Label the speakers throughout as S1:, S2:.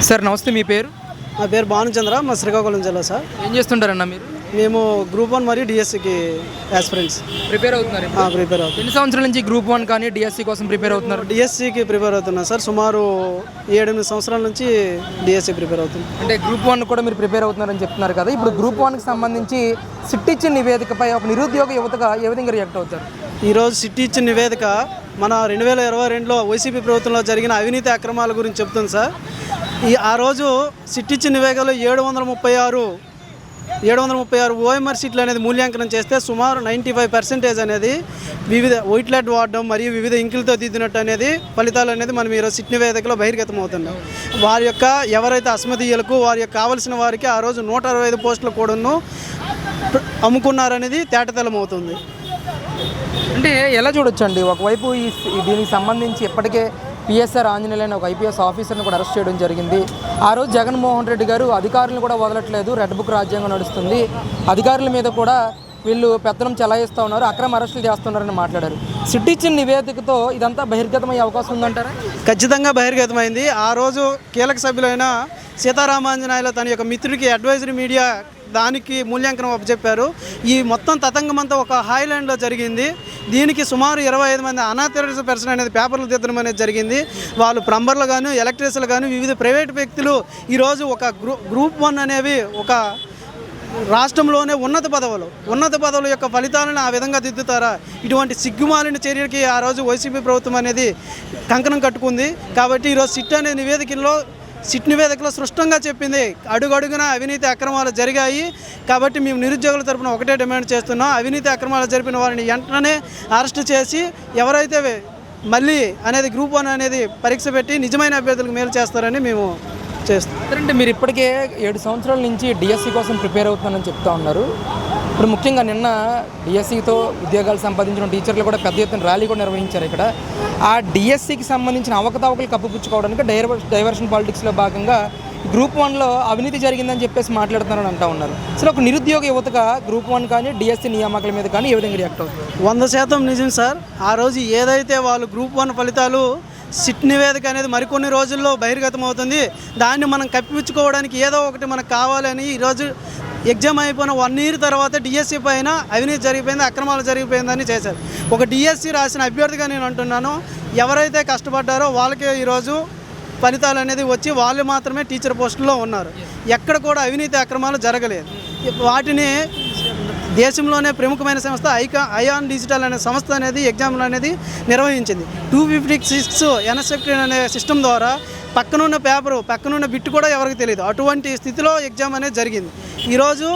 S1: Sir నమస్తే, మీ పేరు?
S2: నా పేరు భానుచంద్ర, మా శ్రీకాకుళం జిల్లా సార్.
S1: ఏం చేస్తుంటారన్న మీరు?
S2: మేము గ్రూప్ 1 మరియు డిఎస్సికి యాస్పిరెంట్స్
S1: ప్రిపేర్ అవుతున్నారు.
S2: ప్రిపేర్ అవుతాం.
S1: ఎన్ని సంవత్సరాల నుంచి గ్రూప్ 1 కానీ డిఎస్సి కోసం ప్రిపేర్ అవుతున్నారు?
S2: డిఎస్సికి ప్రిపేర్ అవుతున్నా సార్. సుమారు 7-8 సంవత్సరాల నుంచి డిఎస్సి ప్రిపేర్ అవుతుంది.
S1: అంటే గ్రూప్ 1 కూడా మీరు ప్రిపేర్ అవుతున్నారని చెప్తున్నారు కదా. ఇప్పుడు గ్రూప్ 1కి సంబంధించి సిట్ ఇచ్చిన నివేదికపై ఒక నిరుద్యోగ యువతగా ఏ విధంగా రియాక్ట్ అవుతారు?
S2: ఈరోజు సిట్ ఇచ్చిన నివేదిక మన 2022లో వైసీపీ ప్రభుత్వంలో జరిగిన అవినీతి అక్రమాల గురించి చెప్తుంది సార్. ఆ రోజు సిట్ ఇచ్చిన నివేదికలో 736 ఓఎంఆర్ సీట్లు అనేది మూల్యాంకనం చేస్తే సుమారు 95% అనేది వివిధ వైట్లెట్ వాడడం మరియు వివిధ ఇంకులతో దిద్దినట్టు అనేది ఫలితాలు అనేది మనం ఈరోజు సిట్ నివేదికలో బహిర్గతం అవుతున్నాం. వారి యొక్క ఎవరైతే అసమర్థీయులకు వారి యొక్క కావలసిన వారికి ఆ రోజు 165 పోస్టులు కూడాను అమ్ముకున్నారనేది తేటతెల్లం అవుతుంది.
S1: అంటే ఎలా చూడొచ్చు అండి, ఒకవైపు దీనికి సంబంధించి ఇప్పటికే పిఎస్ఆర్ ఆంజనేయులు అనే ఒక ఐపీఎస్ ఆఫీసర్ని కూడా అరెస్ట్ చేయడం జరిగింది. ఆ రోజు జగన్మోహన్ రెడ్డి గారు అధికారులను కూడా వదలట్లేదు, రెడ్ బుక్ రాజ్యాంగం నడుస్తుంది, అధికారుల మీద కూడా వీళ్ళు పెత్తనం చెలాయిస్తూ ఉన్నారు, అక్రమ అరెస్టులు చేస్తున్నారని మాట్లాడారు. సిట్ ఇచ్చిన నివేదికతో ఇదంతా బహిర్గతమయ్యే అవకాశం ఉందంటారా?
S2: ఖచ్చితంగా బహిర్గతమైంది. ఆ రోజు కీలక సభ్యులైన సీతారామాంజనేయులు తన యొక్క మిత్రుడికి అడ్వైజరీ మీడియా దానికి మూల్యాంకనం అప్పచెప్పారు. ఈ మొత్తం తతంగమంతా ఒక హాయ్లాండ్లో జరిగింది. దీనికి సుమారు 25 మంది అనాథరైజ్డ్ పర్సన్ అనేది పేపర్లు దిద్దడం అనేది జరిగింది. వాళ్ళు ప్లంబర్లు కానీ ఎలక్ట్రీషియన్లు కానీ వివిధ ప్రైవేట్ వ్యక్తులు ఈరోజు ఒక గ్రూప్ 1 అనేవి ఒక రాష్ట్రంలోనే ఉన్నత పదవుల యొక్క ఫలితాలను ఆ విధంగా దిద్దుతారా? ఇటువంటి సిగ్గుమాలిన చర్యకి ఆ రోజు వైసీపీ ప్రభుత్వం అనేది కంకణం కట్టుకుంది. కాబట్టి ఈరోజు సిట్ నివేదికలో స్పష్టంగా చెప్పింది, అడుగడుగున అవినీతి అక్రమాలు జరిగాయి. కాబట్టి మేము నిరుద్యోగుల తరపున ఒకటే డిమాండ్ చేస్తున్నాం, అవినీతి అక్రమాలు జరిపిన వారిని వెంటనే అరెస్టు చేసి ఎవరైతే మళ్ళీ అనేది గ్రూప్ 1 అనేది పరీక్ష పెట్టి నిజమైన అభ్యర్థులకు మేలు చేస్తారని మేము చేస్తాం.
S1: అంటే మీరు ఇప్పటికే 7 సంవత్సరాల నుంచి డిఎస్సి కోసం ప్రిపేర్ అవుతున్నానని చెప్తా ఉన్నారు. ఇప్పుడు ముఖ్యంగా నిన్న డిఎస్సితో ఉద్యోగాలు సంపాదించిన టీచర్లు కూడా పెద్ద ఎత్తున ర్యాలీ కూడా నిర్వహించారు. ఇక్కడ ఆ డిఎస్సికి సంబంధించిన అవకతవకలు కప్పిపుచ్చుకోవడానికి డైవర్షన్ పాలిటిక్స్లో భాగంగా గ్రూప్ 1లో అవినీతి జరిగిందని చెప్పేసి మాట్లాడుతున్నారని అంటూ ఉన్నారు. అసలు ఒక నిరుద్యోగ యువతగా గ్రూప్ 1 కానీ డిఎస్సి నియామకాల మీద కానీ ఏ విధంగా రియాక్ట్ అవుతుంది?
S2: 100% నిజం సార్. ఆ రోజు ఏదైతే వాళ్ళు గ్రూప్ 1 ఫలితాలు సిట్ నివేదిక అనేది మరికొన్ని రోజుల్లో బహిర్గతం అవుతుంది, దాన్ని మనం కప్పిపుచ్చుకోవడానికి ఏదో ఒకటి మనకు కావాలని ఈరోజు ఎగ్జామ్ అయిపోయిన 1 ఇయర్ తర్వాత డిఎస్సి పైన అవినీతి జరిగిపోయింది, అక్రమాలు జరిగిపోయిందని చేశారు. ఒక డిఎస్సి రాసిన అభ్యర్థిగా నేను అంటున్నాను, ఎవరైతే కష్టపడ్డారో వాళ్ళకే ఈరోజు ఫలితాలు అనేది వచ్చి వాళ్ళు మాత్రమే టీచర్ పోస్టుల్లో ఉన్నారు. ఎక్కడ కూడా అవినీతి అక్రమాలు జరగలేదు. వాటిని దేశంలోనే ప్రముఖమైన సంస్థ ఐఆన్ డిజిటల్ అనే సంస్థ అనేది ఎగ్జామ్లు అనేది నిర్వహించింది. 256 ఎన్ఎస్ఎఫ్టీ అనే సిస్టమ్ ద్వారా పక్కనున్న పేపరు పక్కనున్న బిట్టు కూడా ఎవరికి తెలియదు. అటువంటి స్థితిలో ఎగ్జామ్ అనేది జరిగింది. ఈరోజు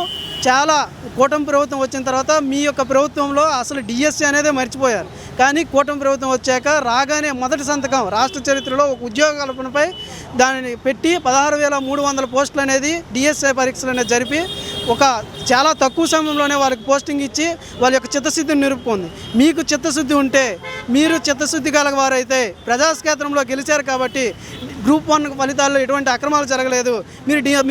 S2: చాలా కూటమి ప్రభుత్వం వచ్చిన తర్వాత మీ యొక్క ప్రభుత్వంలో అసలు డిఎస్సి అనేది మర్చిపోయారు. కానీ కూటమి ప్రభుత్వం వచ్చాక రాగానే మొదటి సంతకం రాష్ట్ర చరిత్రలో ఒక ఉద్యోగ కల్పనపై దానిని పెట్టి 16,300 పోస్టులు అనేది డిఎస్సి పరీక్షలు అనేది జరిపి ఒక చాలా తక్కువ సమయంలోనే వాళ్ళకి పోస్టింగ్ ఇచ్చి వాళ్ళ యొక్క చిత్తశుద్ధిని నిలుపుకుంది. మీకు చిత్తశుద్ధి ఉంటే, మీరు చిత్తశుద్ధి గలవారైతే ప్రజాక్షేత్రంలో గెలిచారు కాబట్టి గ్రూప్ 1 ఫలితాల్లో ఎటువంటి అక్రమాలు జరగలేదు,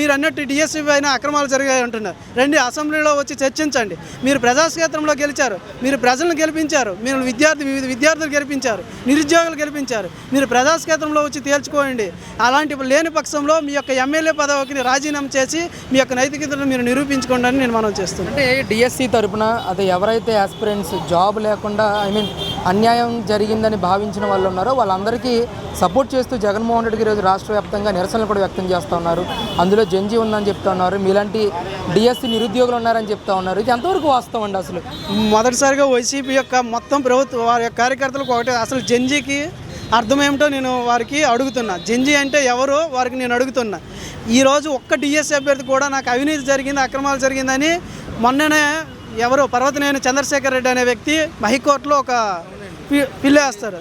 S2: మీరు అన్నట్టు డిఎస్సి పైన అక్రమాలు జరిగాయి అంటున్నారు. రండి అసెంబ్లీలో వచ్చి చర్చించండి. మీరు ప్రజాక్షేత్రంలో గెలిచారు, మీరు ప్రజలను గెలిపించారు, మీరు వివిధ విద్యార్థులు గెలిపించారు, నిరుద్యోగులు గెలిపించారు. మీరు ప్రజాక్షేత్రంలో వచ్చి తేల్చుకోండి. అలాంటి లేని పక్షంలో మీ యొక్క ఎమ్మెల్యే పదవికి రాజీనామా చేసి మీ యొక్క నైతికతను మీరు నిరూపించుకోండి అని నేను మనం చేస్తున్నాను.
S1: అంటే డిఎస్సి తరపున అదే ఎవరైతే ఆస్పిరెంట్స్ జాబ్ లేకుండా అన్యాయం జరిగిందని భావించిన వాళ్ళు ఉన్నారో వాళ్ళందరికీ సపోర్ట్ చేస్తూ జగన్మోహన్ రెడ్డి ఈరోజు రాష్ట్ర వ్యాప్తంగా నిరసనలు కూడా వ్యక్తం చేస్తూ ఉన్నారు. అందులో జంజీ ఉందని చెప్తా ఉన్నారు, మీలాంటి డిఎస్సి నిరుద్యోగులు ఉన్నారని చెప్తా ఉన్నారు. ఇది ఎంతవరకు వాస్తవం అండి? అసలు
S2: మొదటిసారిగా వైసీపీ యొక్క మొత్తం ప్రభుత్వం వారి యొక్క కార్యకర్తలకు ఒకటే, అసలు జంజీకి అర్థం ఏమిటో నేను వారికి అడుగుతున్నా. జంజీ అంటే ఎవరో వారికి నేను అడుగుతున్నా. ఈరోజు ఒక్క డిఎస్సి అభ్యర్థి కూడా నాకు అవినీతి జరిగింది, అక్రమాలు జరిగిందని మొన్ననే ఎవరో పర్వతనేని చంద్రశేఖర్ రెడ్డి అనే వ్యక్తి హైకోర్టులో ఒక పిల్లేస్తారు.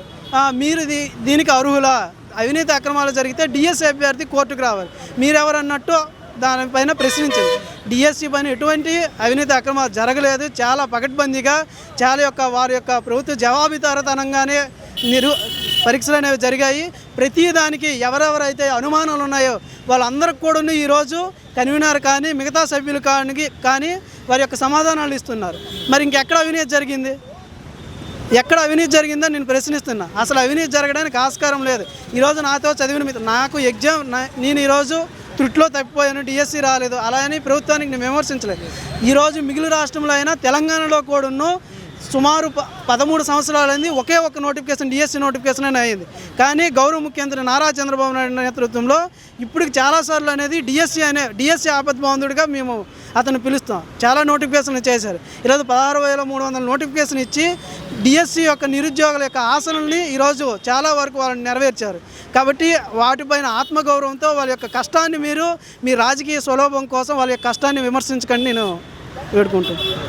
S2: మీరు దీనికి అర్హులా? అవినీతి అక్రమాలు జరిగితే డిఎస్సి అభ్యర్థి కోర్టుకు రావాలి. మీరెవరన్నట్టు దానిపైన ప్రశ్నించింది. డిఎస్సి పైన ఎటువంటి అవినీతి అక్రమాలు జరగలేదు. చాలా పకడ్బందీగా వారి యొక్క ప్రభుత్వ జవాబుదారీతనంగానే పరీక్షలు అనేవి జరిగాయి. ప్రతి దానికి ఎవరెవరైతే అనుమానాలు ఉన్నాయో వాళ్ళందరికి కూడా ఈరోజు కన్వీనర్ కానీ మిగతా సభ్యులు కానీ వారి యొక్క సమాధానాలు ఇస్తున్నారు. మరి ఇంకెక్కడ అవినీతి జరిగింది? ఎక్కడ అవినీతి జరిగిందో నేను ప్రశ్నిస్తున్నా. అసలు అవినీతి జరగడానికి ఆస్కారం లేదు. ఈరోజు నాతో చదివిన నాకు ఎగ్జామ్ నేను ఈరోజు త్రుట్లో తప్పిపోయాను, డిఎస్సి రాలేదు, అలా అని ప్రభుత్వానికి నేను విమర్శించలేదు. ఈరోజు మిగిలిన రాష్ట్రంలో అయినా తెలంగాణలో కూడాను సుమారు 13 సంవత్సరాలైంది ఒకే ఒక నోటిఫికేషన్, డిఎస్సి నోటిఫికేషన్ అని అయింది. కానీ గౌరవ ముఖ్యమంత్రి నారా చంద్రబాబు నాయుడు నేతృత్వంలో ఇప్పటికి చాలాసార్లు అనేది డిఎస్సి ఆపద్బాంధుడిగా మేము అతను పిలుస్తాం. చాలా నోటిఫికేషన్లు చేశారు. ఈరోజు 16,300 నోటిఫికేషన్ ఇచ్చి డిఎస్సి యొక్క నిరుద్యోగుల యొక్క ఆశలని ఈరోజు చాలా వరకు వాళ్ళని నెరవేర్చారు. కాబట్టి వాటిపైన ఆత్మగౌరవంతో వాళ్ళ యొక్క కష్టాన్ని మీరు మీ రాజకీయ స్వలోభం కోసం వాళ్ళ యొక్క కష్టాన్ని విమర్శించకండి నేను వేడుకుంటున్నాను.